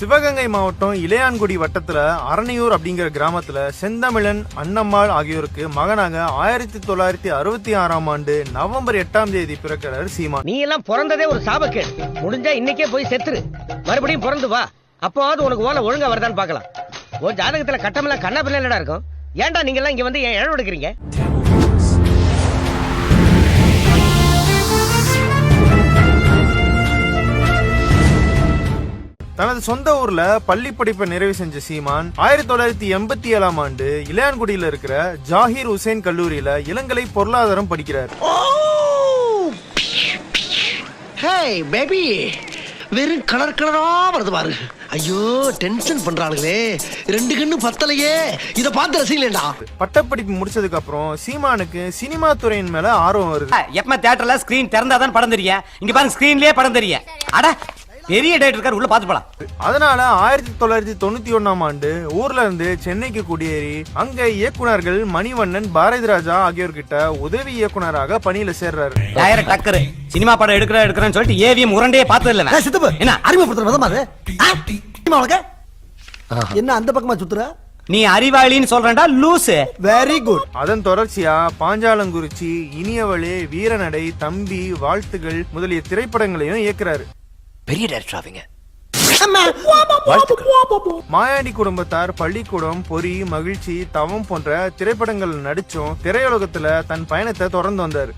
சிவகங்கை மாவட்டம் இளையான்குடி வட்டத்துல அரணையூர் அப்படிங்கிற கிராமத்துல செந்தமிழன் அன்னம்மாள் ஆகியோருக்கு மகனாக 1966ஆம் ஆண்டு நவம்பர் 8ஆம் தேதி பிறக்கிறார் சீமான். நீ எல்லாம் பிறந்ததே ஒரு சாபக்கேடு. முடிஞ்சா இன்னைக்கே போய் செத்துரு, மறுபடியும் பிறந்து வா. அப்போவாவது உனக்கு ஓலை ஒழுங்கா வருதான்னு பாக்கலாம். உன் ஜாதகத்துல கட்டமெல்லாம் கண்ணா பிள்ளை இருக்கும். ஏன்டா நீங்க எல்லாம் இங்க வந்து ஏன் இழவு எடுக்கிறீங்க? தனது சொந்த ஊர்ல பள்ளி படிப்பை நிறைவு செஞ்ச சீமான் 1987ஆம் ஆண்டு இளையான்குடியில இருக்கிற ஜாகிர் ஹுசேன் கல்லூரியில இளங்கலை பொருளாதாரம் படிக்கிறார். வெறும் கலர் கலரா வருது பாரு. ஐயோ டென்ஷன் பண்றானுங்களே, ரெண்டு கண்ணு பத்தலையே. இத பார்த்து ரசிக்கலடா. பட்டப்படிப்பு முடிச்சதுக்கு அப்புறம் சீமானுக்கு சினிமா துறையின் மேல ஆர்வம் வருது. எப்ப தியேட்டர்ல ஸ்கிரீன் திறந்தாதான் படம் தெரியும். இங்க பாருங்க ஸ்கிரீன்லயே படம் தெரியும். அட பெரிய டைரக்டர் இருக்காரு, உள்ள பாத்து போலாம். அதனால 1991ஆம் ஆண்டு ஊர்ல இருந்து சென்னைக்கு குடியேறி அங்க இயக்குனர்கள் மணிவண்ணன், பாரதி ராஜா ஆகியோர்கிட்ட உதவி இயக்குனராக பணியில சேர்றாரு. டைரக்ட் டக்கர் சினிமா படம் எடுக்கிறேன்னு சொல்லிட்டு ஏவிஎம் உரண்டையே பார்த்தது இல்ல. என்ன அறிமுகப்படுத்துற என்ன அந்த பக்கமா சுத்துற? நீ அறிவாளின்னு சொல்றேன்டா லூசு. Very good. அதன் தொடர்ச்சியா பாஞ்சாலங்குறிச்சி, இனியவளே, வீரநடை, தம்பி, வாழ்த்துகள் முதலிய திரைப்படங்களையும் இயக்குறாரு. பெரிய டைரக்டர் ஆவீங்க. மாயாண்டி குடும்பத்தார், பள்ளிக்கூடம், பொறி, மகிழ்ச்சி, தவம் போன்ற திரைப்படங்கள் நடிச்சும் திரையுலகத்துல தன் பயணத்தை தொடர்ந்து வந்தார்.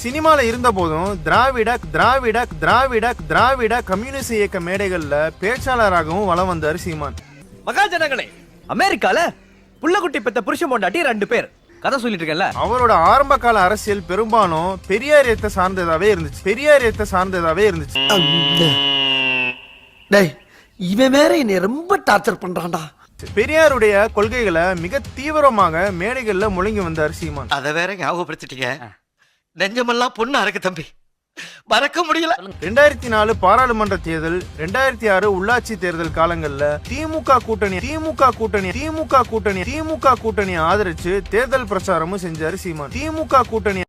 சினிமால இருந்த போதும் திராவிட திராவிட திராவிட திராவிட கம்யூனிஸ்ட் இயக்க மேடைகள்ல பேச்சாளராகவும் வலம் வந்தார் சீமான். மகாஜனங்களே, அமெரிக்கால புள்ளக்குட்டி பெத்த புருஷன் பொண்டாட்டி 2 பேர் கதை சொல்லிட்டு இருக்கேன்ல. அவரோட ஆரம்ப கால அரசியல் பெரும்பாலும் பெரியார் இயக்கத்தை சார்ந்ததாவே இருந்துச்சு. டேய், இவன் வேற என்னை ரொம்ப டார்ச்சர் பண்றான்டா. பெரியாருடைய கொள்கைகளை மிக தீவிரமாக மேடைகள்ல முழங்கி வந்தார் சீமான். அத வேற ஞாபகப்படுத்திட்டீங்க. நெஞ்சமெல்லாம் பொண்ணு அறக்கு தம்பி, மறக்க முடியல. 2004 பாராளுமன்ற தேர்தல், 2006 உள்ளாட்சி தேர்தல் காலங்கள்ல திமுக கூட்டணி ஆதரிச்சு தேர்தல் பிரச்சாரமும் செஞ்சாரு சீமான். திமுக கூட்டணி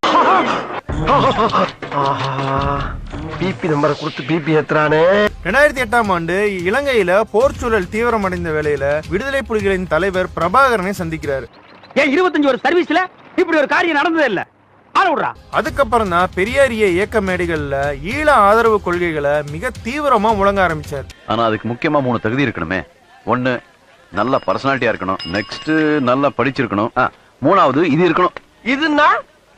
பிபி நம்பரை கொடுத்து பிபி ஏத்துறானே. 2008ஆம் ஆண்டு இலங்கையில போர்ச்சூழல் தீவிரமடைந்த வேளையில விடுதலை புலிகளின் தலைவர் பிரபாகரனை சந்திக்கிறாரு. 25 ஒரு சர்வீஸ்ல இப்படி ஒரு காரியம் நடந்ததே இல்ல. அதுக்கப்புறம் தான் பெரியாரிய இயக்க மேடைகள்ல ஈழ ஆதரவு கொள்கைகளை மிக தீவிரமா முழங்க ஆரம்பிச்சார். ஆனா அதுக்கு முக்கியமா 3 தகுதி இருக்கணுமே. 1 நல்ல பர்சனாலிட்டியா இருக்கணும், நெக்ஸ்ட் நல்லா படிச்சிருக்கணும், 3வது இது இருக்கணும். இதுன்னா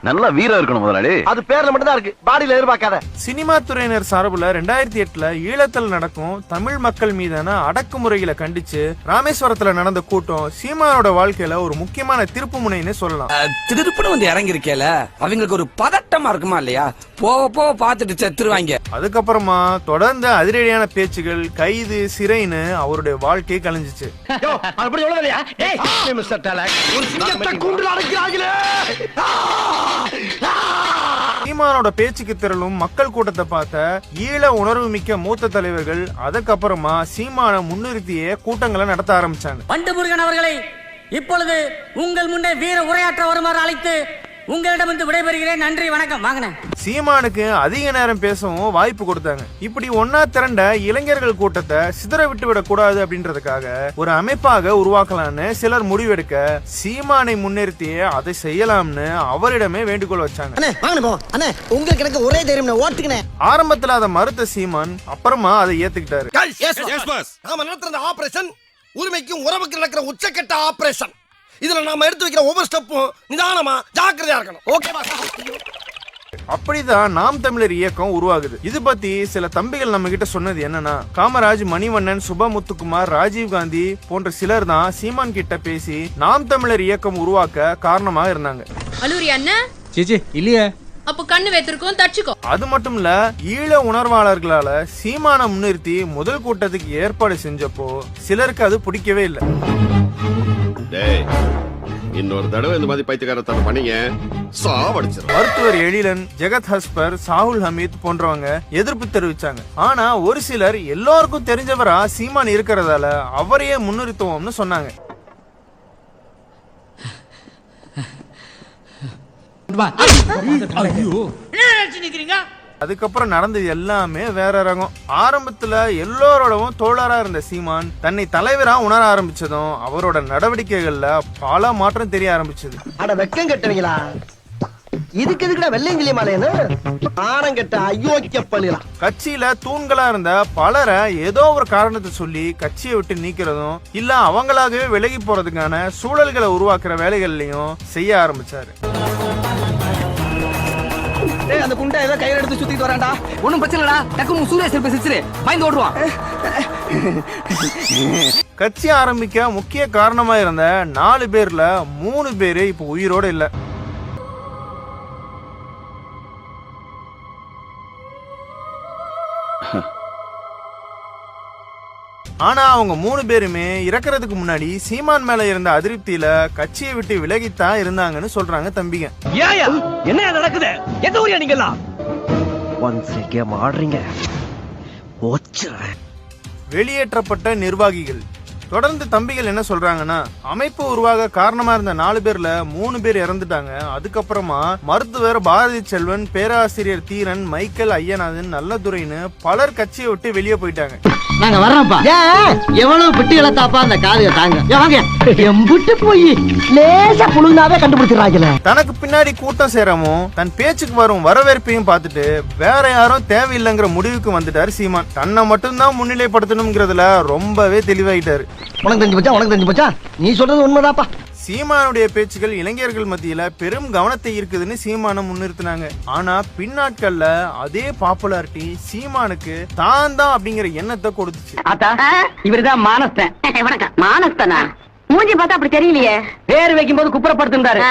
நல்ல வீரம் இருக்கணும் முதலாளி. அது பேர்ல மட்டும் தான் இருக்கு, பாடியில எதிர்பார்க்காத. சினிமா துறையினர் சார்புல 2008ல ஈழத்தில் நடக்கும் தமிழ் மக்கள் மீதான அடக்குமுறைகளை கண்டிச்சு ராமேஸ்வரத்துல நடந்த கூட்டம் சீமானோட வாழ்க்கையில ஒரு முக்கியமான திருப்பு முனைன்னு சொல்லலாம். திருப்புன்னு வந்து இறங்கி இருக்கேல, அவங்களுக்கு ஒரு பதட்டமா இருக்குமா இல்லையா? போக போக பாத்துட்டு செத்துருவாங்க. அதுக்கப்புறமா தொடர்ந்து அதிரடியான பேச்சுகள், கைது, சிறைன்னு அவருடைய வாழ்க்கை கழிஞ்சிச்சு. சீமானோட பேச்சுக்கு திரளும் மக்கள் கூட்டத்தை பார்த்த ஈழ உணர்வு மிக்க மூத்த தலைவர்கள் அதுக்கப்புறமா சீமான முன்னிறுத்திய கூட்டங்களை நடத்த ஆரம்பிச்சாங்க. பண்டுமுருகன் அவர்களை இப்பொழுது உங்கள் முன்னே வீர உரையாற்ற வருமாறு அழைத்து உங்களிடமிருந்து விடைபெறுகிறேன். நன்றி, வணக்கம். வாங்கினேன். சீமானுக்கு அதிக நேரம் பேசவும் வாய்ப்பு கொடுத்தாங்க. இப்படி ஒன்னா திரண்ட இளைஞர்கள் கூட்டத்தை சிதற விட்டு விட கூடாது அப்படின்றதுக்காக ஒரு அமைப்பாக உருவாக்கலாம்னு சிலர் முடிவெடுக்க சீமானை முன்னிறுத்தி அதை செய்யலாம்னு அவரிடமே வேண்டுகோள் வச்சாங்க. உங்களுக்கு எனக்கு ஒரே தைரியம். ஆரம்பத்துல அதை மறுத்த சீமான் அப்புறமா அதை ஏத்துக்கிட்டாரு. நாம நடத்துற ஆபரேஷன் உரிமைக்கும் உறவுக்கு நடக்கிற உச்சக்கட்ட ஆபரேஷன். இதுல நாம எடுத்து வைக்கிற ஒவ்வொரு ஸ்டெப்பும் நிதானமா ஜாக்கிரதையா இருக்கணும். ஓகேவா? அப்படிதான் நாம் தமிழர் இயக்கம் உருவாகுது. இது பத்தி சில தம்பிகள் நம்ம கிட்ட சொன்னது என்னன்னா, காமராஜ், மணிவண்ணன், சுபமுத்துக்குமார், ராஜீவ்காந்தி போன்ற சிலர் தான் சீமான் கிட்ட பேசி நாம் தமிழர் இயக்கம் உருவாக்க காரணமா இருந்தாங்க. அப்ப கண்ணு வைத்திருக்கோம், தச்சுக்கோ. அது மட்டும் இல்ல, ஈழ உணர்வாளர்களால சீமான முன்னிறுத்தி முதல் கூட்டத்துக்கு ஏற்பாடு செஞ்சப்போ சிலருக்கு அது பிடிக்கவே இல்லை. இன்னொரு தடவை இந்த மாதிரி பைத்தியக்காரத்தனம் பண்ணீங்க சாவடிச்சிரும். மருத்துவர் எழிலன், ஜெகத் ஹஸ்பர், சாகுல் ஹமீத் போன்றவங்க எதிர்ப்பு தெரிவிச்சாங்க. ஆனா ஒரு சிலர் எல்லாருக்கும் தெரிஞ்சவரா சீமான் இருக்கிறதால அவரையே முன்னிறுத்துவோம்னு சொன்னாங்க. அதுக்கப்புறம் நடந்தது எல்லாமே வேற ரகம். ஆரம்பத்துல எல்லோரோடவும் தோழரா இருந்த சீமான் தன்னை தலைவரா உணர ஆரம்பிச்சதும் அவரோட நடவடிக்கைகள்ல பல மாற்றம் தெரிய ஆரம்பிச்சது. அட வெக்கம் கட்டுவீங்களா? இதுக்கு எதுக்குடா வெள்ளையங்கிலி மாலையன்னு ஆனம் கட்ட அயோக்கிய பள்ளிலாம். கட்சியில தூண்களா இருந்த பலரை ஏதோ ஒரு காரணத்தை சொல்லி கட்சியை விட்டு நீக்கிறதும் இல்ல அவங்களாகவே விலகி போறதுக்கான சூழல்களை உருவாக்குற வேலைகள்லயும் செய்ய ஆரம்பிச்சாரு. அந்த குண்டை ஏதோ கையில எடுத்து சுத்திட்டு வரான்டா. ஒண்ணும் பிரச்சனை இல்லடா. டக்குனு சூரிய சிற்ப சிரிச்சிரு. பயந்து ஓடுவான். கட்சி ஆரம்பிக்க முக்கிய காரணமா இருந்த 4 பேர்ல 3 பேரு இப்ப உயிரோட இல்ல. ஆனா அவங்க 3 பேருமே இறக்குறதுக்கு முன்னாடி சீமான் மேல இருந்த அதிருப்தியில கட்சியை விட்டு விலகித்தான் இருந்தாங்கன்னு சொல்றாங்க தம்பிங்க. ஏயா என்ன நடக்குது? எந்த ஊரியா நீங்கலாம்? ஒன்ஸ் கேம் ஆடுறீங்க. வெளியேற்றப்பட்ட நிர்வாகிகள் தொடர்ந்து தம்பிகள் என்ன சொல்றாங்கன்னா, அமைப்பு உருவாக காரணமா இருந்த 4 பேர்ல 3 பேர் இறந்துட்டாங்க. அதுக்கப்புறமா மருத்துவர் பாரதி செல்வன், பேராசிரியர் தீரன், மைக்கேல் ஐயநாதன், நல்லதுரைன்னு பலர் கட்சியை விட்டு வெளியே போயிட்டாங்க. நாங்க வர்றோம்ப்பா. எவ்வளவு பெட்டிகளை தாப்பா அந்த காதைய தாங்க. வாங்க எம்புட்டு போய் லேசா புழுந்தாவே கண்டுபிடிச்சிடறாங்கல. தனக்கு பின்னாடி கூட்டம் சேரமும் தன் பேச்சுக்கு வரும் வரவேற்பையும் பார்த்துட்டு வேற யாரும் தேவையில்லைங்கிற முடிவுக்கு வந்துட்டாரு சீமான். தன்னை மட்டும்தான் முன்னிலைப்படுத்தணுங்கிறதுல ரொம்பவே தெளிவாயிட்டாரு. உனக்கு தெரிஞ்சு போச்சா? நீ சொல்றது உண்மைதாப்பா. சீமானுடைய பேச்சுகள் இளைஞர்கள் மத்தியில பெரும் கவனத்தை இருக்குதுன்னு சீமானை முன்னிறுத்தினாங்க. ஆனா பின்னாட்கள்ல அதே பாப்புலாரிட்டி சீமானுக்கு தான் தான் அப்படிங்கிற எண்ணத்தை கொடுத்துச்சு. இவருதான் மானஸ்தன். வணக்கம். மானஸ்தனா? மூஞ்சி பார்த்தா அப்படி தெரியலையே. பேர் வைக்கும் போது குப்புறப்படுத்திருந்தாரு.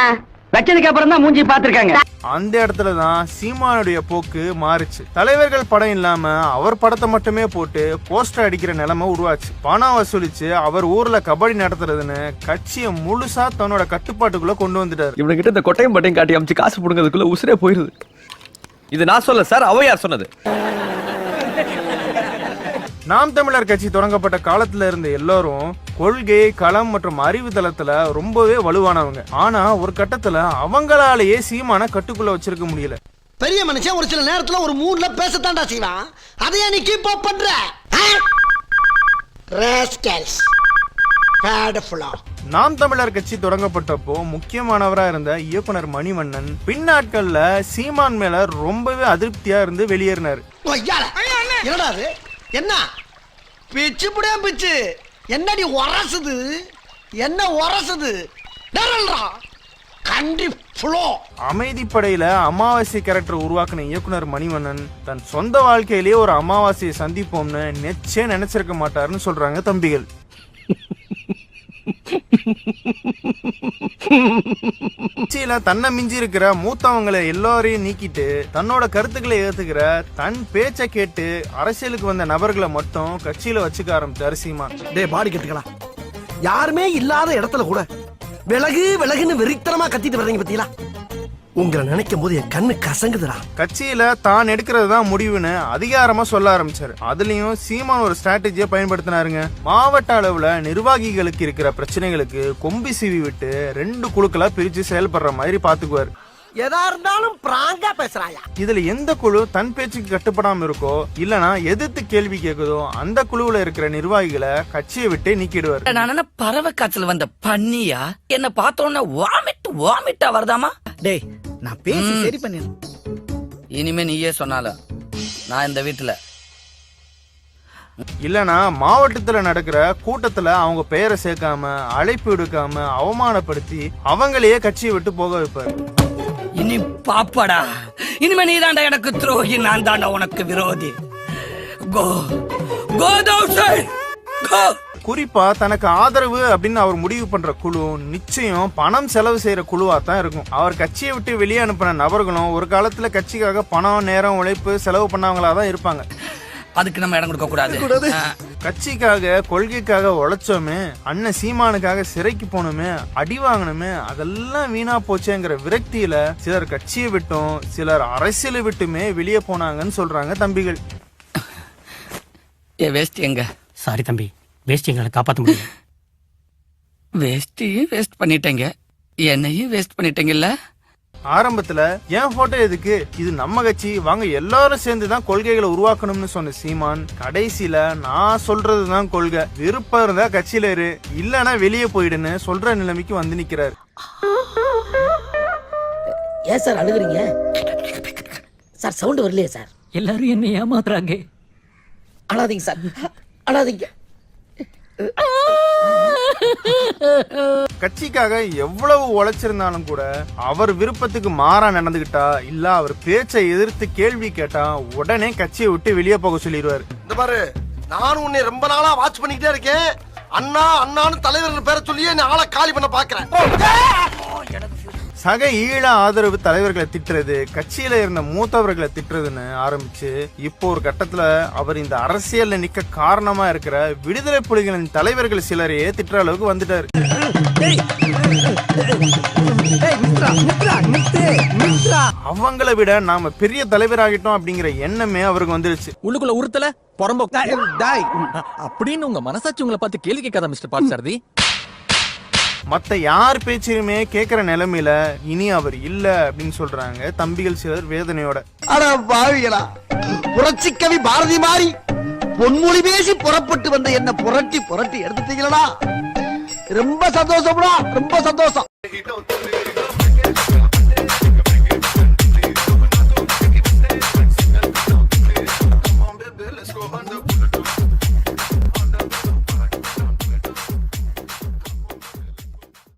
வச்சதுக்கு அப்புறம் தான் மூஞ்சி பாத்துருக்காங்க. அந்த இடத்துலதான் சீமானுடைய போக்கு மாறுச்சு. தலைவர்கள் படம் இல்லாம அவர் படத்தை மட்டுமே போட்டு போஸ்டர் அடிக்கிற நிலைமை உருவாச்சு. பணம் வசூலிச்சு அவர் ஊர்ல கபடி நடத்துறதுன்னு கட்சியை முழுசா தன்னோட கட்டுப்பாட்டுக்குள்ள கொண்டு வந்துட்டாரு. இவனுக்கிட்ட இந்த கொட்டையும் பட்டையும் காட்டி அமைச்சு காசு புடுங்கிறதுக்குள்ள உசுரே போயிருது. இது நான் சொல்ல சார், அவையார் சொன்னது. நாம் தமிழர் கட்சி தொடங்கப்பட்ட காலத்துல இருந்த எல்லாரும் கொள்கை, களம் மற்றும் அறிவு தளத்துல ரொம்பவே வலுவானவங்க. ஆனா ஒரு கட்டத்துல அவங்களாலேயே சீமான கட்டுக்குள்ள வச்சிருக்க முடியல. பெரிய மனுஷன் ஒரு சில நேரத்துல ஒரு மூட்ல பேசத்தாண்டா செய்வான். அதையா நீ கீப் அப் பண்ற? ராஸ்கல்ஸ். நாம் தமிழர் கட்சி தொடங்கப்பட்டப்போ முக்கியமானவரா இருந்த இயக்குனர் மணிவண்ணன் பின்னாட்கள்ல சீமான் மேல ரொம்பவே அதிருப்தியா இருந்து வெளியேறினாரு. என்னடா அது? என்ன பிச்சு புடியா பிச்சு? என்னடி உரசுது? என்ன உரசுது? அமைதிப்படையில அமாவாசை கேரக்டர் உருவாக்கின இயக்குனர் மணிவண்ணன் தன் சொந்த வாழ்க்கையிலேயே ஒரு அமாவாசையை சந்திப்போம்னு நினைச்சிருக்க மாட்டாருன்னு சொல்றாங்க தம்பிகள். தன்னை மிஞ்சி இருக்கிற மூத்தவங்களை எல்லாரையும் நீக்கிட்டு தன்னோட கருத்துக்களை ஏத்துக்கிற, தன் பேச்சை கேட்டு அரசியலுக்கு வந்த நபர்களை மட்டும் கட்சியில வச்சுக்க ஆரம்பிச்சாரு சீமான். பாடி கட்டுக்கலாம். யாருமே இல்லாத இடத்துல கூட விலகு விலகுன்னு வெறித்தனமா கத்திட்டு வர்றீங்க பத்தியா? உங்களை நினைக்கும் போது என் கண்ணு கசங்குதுடா. கட்சியில தான் எடுக்கிறதுதான் முடிவுன்னு அதிகாரமா சொல்ல ஆரம்பிச்சாரு. அதுலயும் சீமான் ஒரு ஸ்ட்ராட்டஜியை பயன்படுத்தினாருங்க. மாவட்ட அளவுல நிர்வாகிகளுக்கு இருக்கிற பிரச்சனைகளுக்கு கொம்பி சீவி விட்டு 2 குழுக்களா பிரிச்சு செயல்படுற மாதிரி பாத்துக்குவாரு. எதா இருந்தாலும் பிராங்கா பேசுறாயா? இதுல எந்த குழு தன் பேச்சுக்கு கட்டுப்படாம இருக்கோ இல்லனா எதிர்த்து கேள்வி கேக்குதோ அந்த குழுவுல இருக்கிற நிர்வாகிகளை கட்சியை விட்டே நீக்கிடுவார். நான் என்ன பறவை காய்ச்சல் வந்த பண்ணியா? என்ன பார்த்தோன்னா வாமிட்டா வருதாமா? டேய் நான் பேசி சரி பண்ணிடுறேன். இனிமே நீயே சொன்னாலும் நான் இந்த வீட்டுல இல்லனா மாவட்டத்துல நடக்கிற கூட்டத்துல அவங்க பெயரை சேர்க்காம அழைப்பு எடுக்காம அவமானப்படுத்தி அவங்களையே கட்சியை விட்டு போக வைப்பாரு. இனி பாப்படா, இனிமே நீ தாண்டா எனக்கு துரோகி, நான் தாண்டா உனக்கு விரோதி. கோ கோ கோ. குறிப்பா தனக்கு ஆதரவு அப்படின்னு அவர் முடிவு பண்ற குழு நிச்சயம் பணம் செலவு செய்யற குழுவா தான் இருக்கும். அவர் கட்சியை விட்டு வெளியே அனுப்பின நபர்களும் ஒரு காலத்துல கட்சிக்காக பணம், நேரம், உழைப்பு செலவு பண்ணவங்களா தான் இருப்பாங்க. அதுக்கு நம்ம இடம் கொடுக்க கூடாது. கட்சிக்காக, கொள்கைக்காக உழைச்சோமே, அண்ணன் சீமானுக்காக சிறைக்கு போனோமே, அடி வாங்கணுமே, அதெல்லாம் வீணா போச்சேங்கிற விரக்தியில சிலர் கட்சியை விட்டும் சிலர் அரசியலை விட்டுமே வெளியே போனாங்கன்னு சொல்றாங்க தம்பிகள். வேஸ்ட் எங்க? சாரி தம்பி, வேஸ்ட் எங்களை காப்பாற்ற முடியும். வேஸ்டையும் வேஸ்ட் பண்ணிட்டேங்க, என்னையும் வேஸ்ட் பண்ணிட்டேங்கல்ல. ஆரம்பத்துல என் போட்டோ எதுக்கு, இது நம்ம கட்சி, வாங்க எல்லாரும் சேர்ந்துதான் கொள்கைகளை உருவாக்கணும்னு சொன்ன சீமான் கடைசியில நான் சொல்றதுதான் கொள்கை, விருப்பம் இருந்தா கட்சியில இரு, இல்லன்னா வெளியே போயிடுன்னு சொல்ற நிலைமைக்கு வந்து நிக்கிறாரு. ஏன் சார் அழுகுறீங்க சார்? சவுண்ட் வரலையே சார்? எல்லாரும் என்ன ஏமாத்துறாங்க. அழாதீங்க சார், அழாதீங்க. கட்சிக்காக எவ்வளவு உழைச்சிருந்தாலும் கூட அவர் விருப்பத்துக்கு மாறா நடந்துகிட்டா, இல்ல அவர் பேச்சை எதிர்த்து கேள்வி கேட்டா உடனே கட்சியை விட்டு வெளியே போக சொல்லிடுவாரு. இந்த பாரு, நானும் உன்னை ரொம்ப நாளா வாட்ச் பண்ணிக்கிட்டே இருக்கேன். அண்ணா அண்ணான்னு தலைவர் பேரை சொல்லியே நீ ஆளை காலி பண்ண பாக்குறேன். சக ஈழ ஆதரவு தலைவர்களை திட்டுறது, கட்சியில இருந்த மூத்தவர்களை திட்டுறதுன்னு ஆரம்பிச்சு இப்போ ஒரு கட்டத்துல அவர் இந்த அரசியல்ல நிக்க காரணமா இருக்கிற விடுதலை புலிகளின் தலைவர்கள் சிலரையே திட்டுற அளவுக்கு வந்துட்டாரு. அவங்கள விட நாம பெரிய தலைவராகிட்டோம் அப்படிங்கிற எண்ணமே அவருக்கு வந்துருச்சு. உள்ளுக்குள்ள உறுத்தல பொறம்போ அப்படின்னு உங்க மனசாட்சி உங்களை பார்த்து கேள்வி கேட்காத மிஸ்டர் பார்த்தசாரதி. மத்த யார் பேச்சையுமே கேக்குற நிலைமையில இனி அவர் இல்ல அப்படின்னு சொல்றாங்க தம்பிகள் சிலர் வேதனையோட. அட பாவிகளா, புரட்சி கவி பாரதி மாதிரி பொன்மொழி பேசி புறப்பட்டு வந்த என்ன புரட்டி புரட்டி எடுத்துட்டீங்களா? ரொம்ப சந்தோஷம்டா, ரொம்ப சந்தோஷம்.